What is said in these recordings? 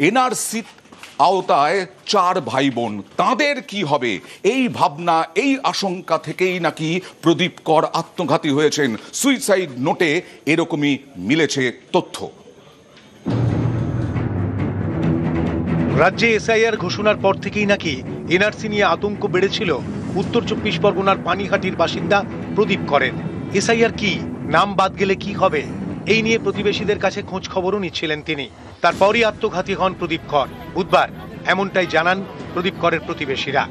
NRC আওতায় 4 ভাই বোন, তাদের কি হবে এই ভাবনা, এই আশঙ্কা থেকেই নাকি প্রদীপ কর আত্মঘাতী হয়েছেন। সুইসাইড নোটে এরকমই মিলেছে তথ্য। রাজ্যে এসআইআর ঘোষণার পর থেকেই নাকি এনআরসি নিয়ে আতঙ্ক বেড়েছিল উত্তর 24 পরগনার পানিহাটির বাসিন্দা প্রদীপ করের। এসআইআর কি, নাম বাদ গেলে কি হবে, এই নিয়ে প্রতিবেশীদের কাছে খোঁজ খবরও নিচ্ছিলেন তিনি। তারপরই আত্মঘাতী হন প্রদীপ কর। বুধবার এমনটাই জানান প্রদীপ করের প্রতিবেশীরা।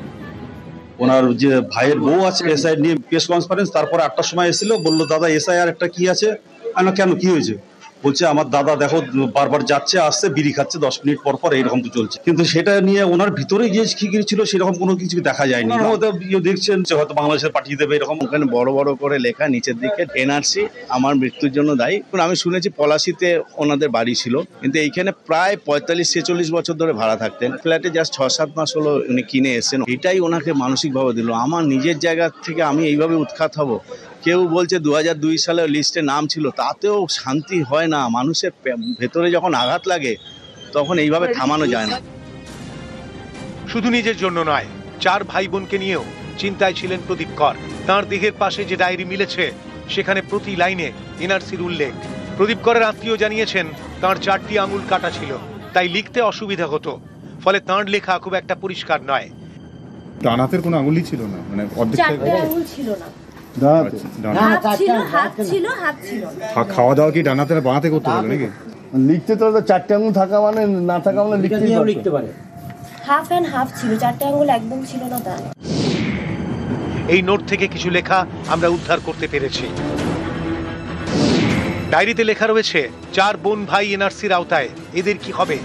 ওনার যে ভাইয়ের বউ আছে এসআইআর নিয়ে প্রেস কনফারেন্স, তারপরে 8টার সময় এসেছিল, বললো দাদা এসআইআর একটা কি আছে। আমি কেন, কি হয়েছে? বলছে আমার দাদা দেখো বারবার যাচ্ছে আসছে, বিড়ি খাচ্ছে 10 মিনিট পর পর, এইরকম তো চলছে। কিন্তু সেটা নিয়ে ওনার ভিতরে যে কি ছিল সেরকম কোনো কিছু দেখা যায়নি। দেখছেন যে হয়তো বাংলাদেশের পাঠিয়ে দেবে এরকম। ওখানে বড় বড় করে লেখা নিচের দিকে এনআরসি আমার মৃত্যুর জন্য দায়ী। আমি শুনেছি পলাশিতে ওনাদের বাড়ি ছিল, কিন্তু এইখানে প্রায় 45-46 বছর ধরে ভাড়া থাকতেন। ফ্ল্যাটে জাস্ট 6-7 মাস হলো উনি কিনে এসেছেন। এটাই ওনাকে মানসিকভাবে দিল। আমার নিজের জায়গা থেকে আমি এইভাবে উৎখাত হব। কেউ বলছে 2002 সালে লিস্টে নাম ছিল, তাতেও শান্তি হয় না। মানুষের ভেতরে যখন আঘাত লাগে তখন এইভাবে থামানো যায় না। শুধু নিজের জন্য নয়, 4 ভাই বোনকে নিয়েও চিন্তায় ছিলেন প্রদীপ কর। তাঁর দেহের পাশে যে ডায়েরি মিলেছে সেখানে প্রতি লাইনে এনআরসির উল্লেখ। প্রদীপ করের আত্মীয় জানিয়েছেন তাঁর 4টি আঙুল কাটা ছিল, তাই লিখতে অসুবিধা হতো। ফলে তাঁর লেখা খুব একটা পরিষ্কার নয়। ডান হাতের কোনো আঙুলই ছিল না, মানে অর্ধেক আঙুল ছিল না। খাওয়া দাওয়া কি ডান হাতে না বাঁ হাতে করতে পারে নাকি? লিখতে তো 4টে আঙুল থাকা মানে, না থাকা মানে লিখতে পারে। হাফ এন্ড হাফ ছিল, 4টে আঙুল একদম ছিল না। তা এই নোট থেকে কিছু লেখা আমরা উদ্ধার করতে পেরেছি। ডায়েরিতে লেখা রয়েছে 4 বোন ভাই এনআরসির আওতায়, এদের কি হবে?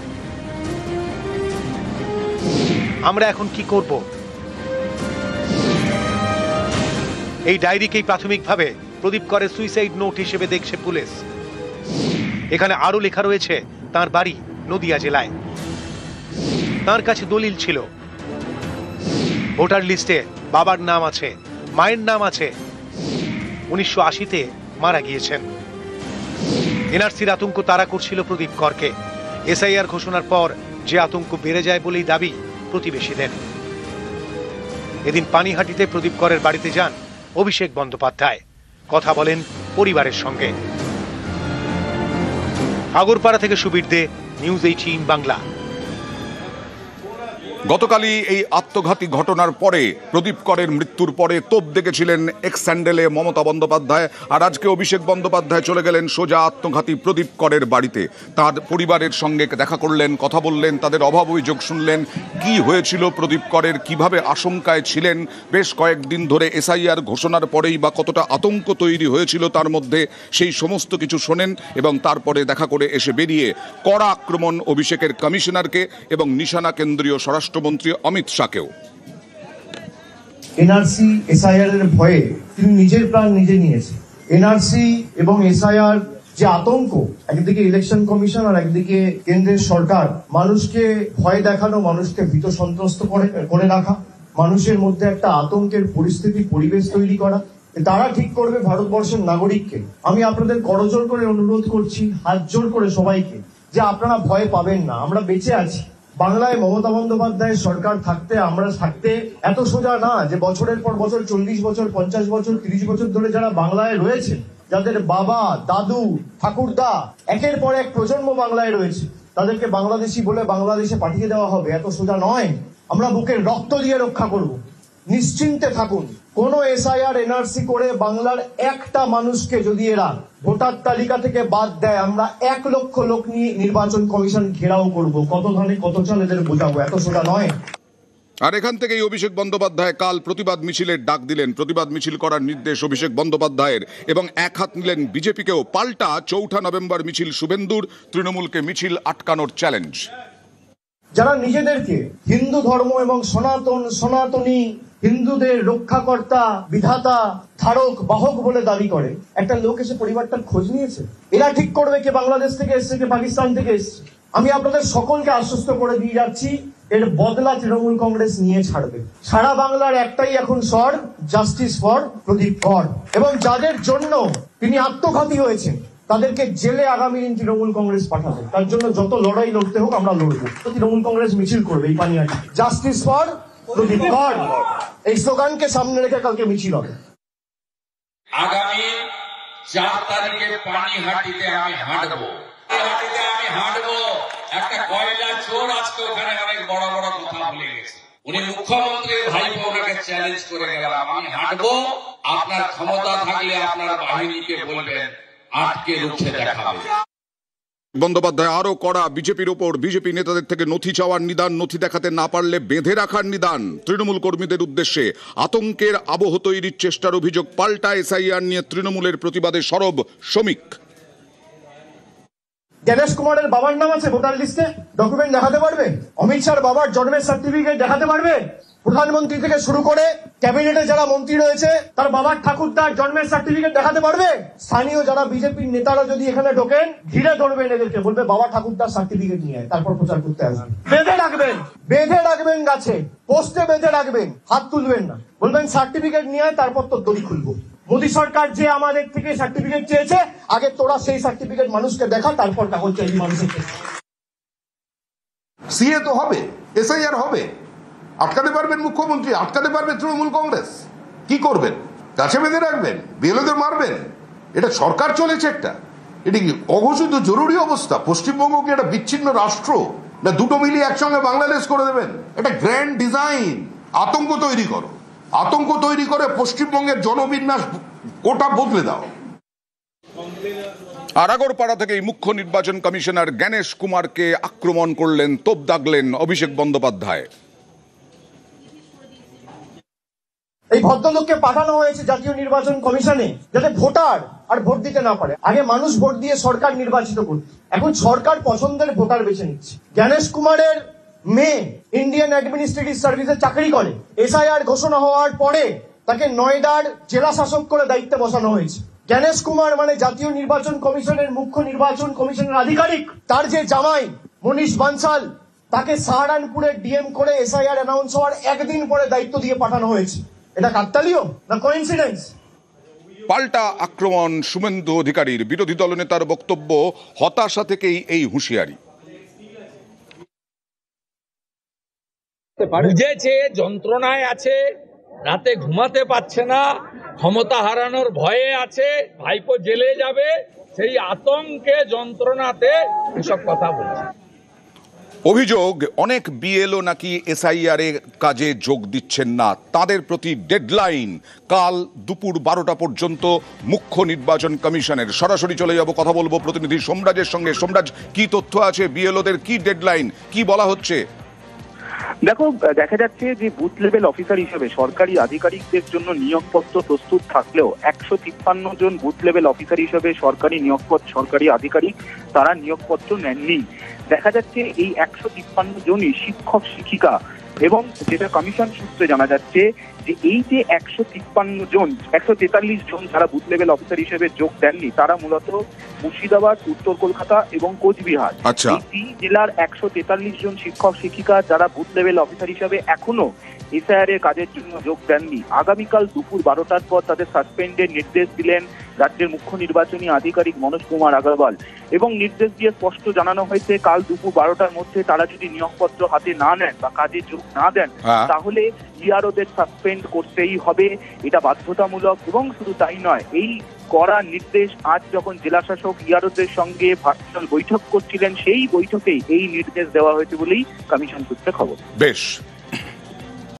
আমরা এখন কি করব? এই ডায়েরিকেই প্রাথমিকভাবে প্রদীপ করের সুইসাইড নোট হিসেবে দেখছে পুলিশ। এখানে আরো লেখা রয়েছে তার বাড়ি নদিয়া জেলায়। তার কাছে দলিল ছিল, ভোটার লিস্টে বাবার নাম আছে, মায়ের নাম আছে। 1980-তে মারা গিয়েছেন। এনআরসির আতঙ্ক তাড়া করছিল প্রদীপ করকে। এসআইআর ঘোষণার পর যে আতঙ্ক বেড়ে যায় বলেই দাবি প্রতিবেশীদের। এদিন পানিহাটিতে প্রদীপ করের বাড়িতে যান অভিষেক বন্দ্যোপাধ্যায়, কথা বলেন পরিবারের সঙ্গে। আগরপাড়া থেকে সুবীর দে, নিউজ 18 বাংলা। গতকালই এই আত্মঘাতী ঘটনার পরে, প্রদীপ করের মৃত্যুর পরে তোপ দেখেছিলেন এক্স স্যান্ডেলে মমতা বন্দ্যোপাধ্যায়। আর আজকে অভিষেক বন্দ্যোপাধ্যায় চলে গেলেন সোজা আত্মঘাতী প্রদীপ করের বাড়িতে। তার পরিবারের সঙ্গে দেখা করলেন, কথা বললেন, তাদের অভাব অভিযোগ শুনলেন, কি হয়েছিল প্রদীপ করের, কিভাবে আশঙ্কায় ছিলেন বেশ কয়েকদিন ধরে এসআইআর ঘোষণার পরেই, বা কতটা আতঙ্ক তৈরি হয়েছিল তার মধ্যে, সেই সমস্ত কিছু শোনেন। এবং তারপরে দেখা করে এসে বেরিয়ে কড়া আক্রমণ অভিষেকের কমিশনারকে এবং নিশানা কেন্দ্রীয় স্বরাষ্ট্রমন্ত্রী অমিত শাহকেও। এনআরসি এসআইআর এর ভয়ে তিনি নিজের প্রাণ নিজে নিয়েছে। এনআরসি এবং এসআইআর যে আতঙ্ক, একদিকে ইলেকশন কমিশন আর একদিকে কেন্দ্রের সরকার, মানুষকে ভয় দেখানো, মানুষকে ভীত সন্ত্রস্ত করে রাখা, মানুষের মধ্যে একটা আতঙ্কের পরিস্থিতি, পরিবেশ তৈরি করা, তারা ঠিক করবে ভারতবর্ষের নাগরিককে। আমি আপনাদের করজোড় করে অনুরোধ করছি, হাত জোড় করে সবাইকে, যে আপনারা ভয় পাবেন না। আমরা বেঁচে আছি। বাংলায় মমতা বন্দ্যোপাধ্যায়ের সরকার থাকতে, আমরা থাকতে এত সোজা না যে বছরের পর বছর, 40 বছর, 50 বছর, 30 বছর ধরে যারা বাংলায় রয়েছে, যাদের বাবা, দাদু, ঠাকুরদা একের পর এক প্রজন্ম বাংলায় রয়েছে, তাদেরকে বাংলাদেশি বলে বাংলাদেশে পাঠিয়ে দেওয়া হবে, এত সোজা নয়। আমরা বুকের রক্ত দিয়ে রক্ষা করব। নিশ্চিন্তে থাকুন। কোন এসআইআর এনআরসি করে বাংলার একটা মানুষকে যদি এরা ভোটার তালিকা থেকে বাদ দেয়, আমরা 1 লক্ষ লোক নিয়ে নির্বাচন কমিশন ঘেরাও করব। কত ধানে কত চাল এদের বোঝাবো, এত সোজা নয়। আর এখান থেকেই অভিষেক বন্দ্যোপাধ্যায় কাল প্রতিবাদ মিছিলের ডাক দিলেন। প্রতিবাদ মিছিল করার নির্দেশ অভিষেক বন্দ্যোপাধ্যায়ের, এবং এক হাত নিলেন বিজেপিকেও। পাল্টা 4 নভেম্বর মিছিল শুভেন্দুর, তৃণমূলকে মিছিল আটকানোর চ্যালেঞ্জ। যারা নিজেদেরকে হিন্দু ধর্ম এবং সনাতনী হিন্দুদের রক্ষাকর্তা, বিধাতা, ধারক, বাহক বলে দাবি করে, একটা লোক এসে পরিবারটার খোঁজ নিয়েছে? এরা ঠিক করবে কে বাংলাদেশ থেকে এসছে, কে পাকিস্তান থেকে এসছে। আমি আপনাদের সকলকে আশ্বস্ত করে দিয়ে যাচ্ছি, এর বদলা তৃণমূল কংগ্রেস নিয়ে ছাড়বে। সারা বাংলার একটাই এখন স্বর, জাস্টিস ফর প্রদীপ কর। এবং যাদের জন্য তিনি আত্মঘাতী হয়েছেন, তাদেরকে জেলে আগামী দিন তৃণমূল কংগ্রেস পাঠাবে। তার জন্য যত লড়াই লড়তে হোক আমরা লড়বো। তৃণমূল কংগ্রেস মিছিল করবে এই পানিহাটি, জাস্টিস ফর প্রদীপ কর, এই স্লোগানকে সামনে রেখে কালকে মিছিল হবে। আগামী 4 তারিখে পানিহাটিতে আমি হাঁটবো, একটা কয়লা চোর আজকে ওখানে অনেক বড় বড় কথা বলে গেছে। উনি মুখ্যমন্ত্রীর ভাইপো, ওনাকে চ্যালেঞ্জ করে গেলাম, আমি হাঁটবো, আপনার ক্ষমতা থাকলে আপনার বাহিনীকে বলবেন আটকে রুখে দেখাবে। বন্দ্যোপাধ্যায় আরো কড়া বিজেপির ওপর, বিজেপি নেতাদের থেকে নথি চাওয়ার নিদান, নথি দেখাতে না পারলে বেঁধে রাখার নিদান। তৃণমূল কর্মীদের উদ্দেশ্যে আতঙ্কের আবহ তৈরির চেষ্টার অভিযোগ। পাল্টা এসআইআর নিয়ে তৃণমূলের প্রতিবাদে সরব শ্রমিক। গণেশ কুমারের বাবার নাম আছে ভোটার লিস্টে, ডকুমেন্ট দেখাতে পারবে? অমিত শাহর বাবার জন্মের সার্টিফিকেট দেখাতে পারবে? প্রধানমন্ত্রী থেকে শুরু করে ক্যাবিনেটে যারা মন্ত্রী রয়েছে তার বাবার ঠাকুরদার জন্মের সার্টিফিকেট দেখাতে পারবে? স্থানীয় যারা বিজেপির নেতারা যদি এখানে ঢোকেন, ঘিরে ধরবেন এদেরকে, বলবে বাবা ঠাকুরদার সার্টিফিকেট নিয়ে আয়, তারপর প্রচার করতে আসবেন। বেঁধে রাখবেন গাছে, পোস্টে বেঁধে রাখবেন, হাত তুলবেন না, বলবেন সার্টিফিকেট নিয়ে আয়, তারপর তো দড়ি খুলবো। মোদী সরকার যে আমাদের থেকে সার্টিফিকেট চেয়েছে, আগে তোরা সেই সার্টিফিকেট মানুষকে দেখা, তারপর কাগজ চাইবি মানুষের। সিএ তো হবে, এসআইআর হবে, আটকাতে পারবেন মুখ্যমন্ত্রী, আটকাতে পারবে তৃণমূল কংগ্রেস? কি করবেন? গাছে বেঁধে রাখবেন, বিএলওদের মারবেন? এটা সরকার চলেছে একটা, এটি কি অঘোষিত জরুরি অবস্থা? পশ্চিমবঙ্গকে একটা বিচ্ছিন্ন রাষ্ট্র, না দুটো মিলিয়ে একসঙ্গে বাংলাদেশ করে দেবেন? এটা গ্র্যান্ড ডিজাইন। আতঙ্ক তৈরি করো, আতঙ্ক তৈরি করে পশ্চিমবঙ্গের জনবিন্যাস গোটা বদলে দাও। আরাগরপাড়া থেকে মুখ্য নির্বাচন কমিশনার গণেশ কুমারকে আক্রমণ করলেন, তোপ দাগলেন অভিষেক বন্দ্যোপাধ্যায়। এই ভদ্রলোককে পাঠানো হয়েছে জাতীয় নির্বাচন কমিশনে যাতে ভোটার আর ভোট দিতে না পারে। আগে মানুষ ভোট দিয়ে সরকার নির্বাচিত করত, এখন সরকার পছন্দের ভোটার বেছে নিচ্ছে। গণেশ কুমারের মেয়ে ইন্ডিয়ান অ্যাডমিনিস্ট্রেটিভ সার্ভিসে চাকরি করে। এসআইআর ঘোষণা হওয়ার পরে তাকে নয়ডার জেলা শাসক করে দায়িত্বে বসানো হয়েছে। গণেশ কুমার মানে জাতীয় নির্বাচন কমিশনের মুখ্য নির্বাচন কমিশনের আধিকারিক। তার যে জামাই মনীষ বানসাল, তাকে সাহারানপুরের ডিএম করে এসআইআর অ্যানাউন্স হওয়ার একদিন পরে দায়িত্ব দিয়ে পাঠানো হয়েছে। এটা কাকতালীয় না কোইন্সিডেন্স? পাল্টা আক্রমণ শুভেন্দু অধিকারীর। বিরোধী দলনেতার বক্তব্য, হতাশা থেকেই এই হুঁশিয়ারি। বুঝেছে যন্ত্রণায় আছে, রাতে ঘুমাতে পারছে না, ক্ষমতা হারানোর ভয়ে আছে, ভাইপো জেলে যাবে, সেই আতঙ্কে যন্ত্রণাতে এসব কথা বলছে। অভিযোগ, অনেক বিএলও নাকি এসআইআর এর কাজে যোগ দিচ্ছেন না। তাদের প্রতি ডেডলাইন কাল দুপুর 12টা পর্যন্ত মুখ্য নির্বাচন কমিশনের। সরাসরি চলে যাব, কথা বলবো প্রতিনিধি সোমরাজের সঙ্গে। সোমরাজ, কি তথ্য আছে? বিএলওদের কি ডেডলাইন, কি বলা হচ্ছে? দেখো, দেখা যাচ্ছে যে বুথ লেভেল অফিসার হিসেবে সরকারি আধিকারিকদের জন্য নিয়োগপত্র প্রস্তুত থাকলেও 153 জন বুথ লেভেল অফিসার হিসেবে সরকারি আধিকারিক তারা নিয়োগপত্র নেননি। দেখা যাচ্ছে এই 153 জনই শিক্ষক শিক্ষিকা, এবং যেটা কমিশন সূত্রে জানা যাচ্ছে যে এই যে 143 জন যারা বুথ লেভেল অফিসার হিসেবে যোগ দেননি, তারা মূলত মুর্শিদাবাদ, উত্তর কলকাতা এবং কোচবিহার, এই 3 জেলার 143 জন শিক্ষক শিক্ষিকা যারা বুথ লেভেল অফিসার হিসেবে এখনো এসআইআর এর কাজের জন্য যোগ দেননি। আগামীকাল দুপুর 12টার পর তাদের সাসপেন্ডের নির্দেশ দিলেন রাজ্যের মুখ্য নির্বাচনী আধিকারিক মনোজ কুমার আগরওয়াল, এবং নির্দেশ দিয়ে স্পষ্ট জানানো হয়েছে কাল দুপুর 12টার মধ্যে তারা যদি নিয়োগপত্র হাতে না নেন বা কাজে যোগ না দেন, তাহলে ইআরওদের সাসপেন্ড করতেই হবে। এটা বাধ্যতামূলক। এবং শুধু তাই নয়, এই কড়া নির্দেশ আজ যখন জেলাশাসক ইআরওদের সঙ্গে ভার্চুয়াল বৈঠক করছিলেন, সেই বৈঠকেই এই নির্দেশ দেওয়া হয়েছে বলেই কমিশন সূত্রে খবর। বেশ।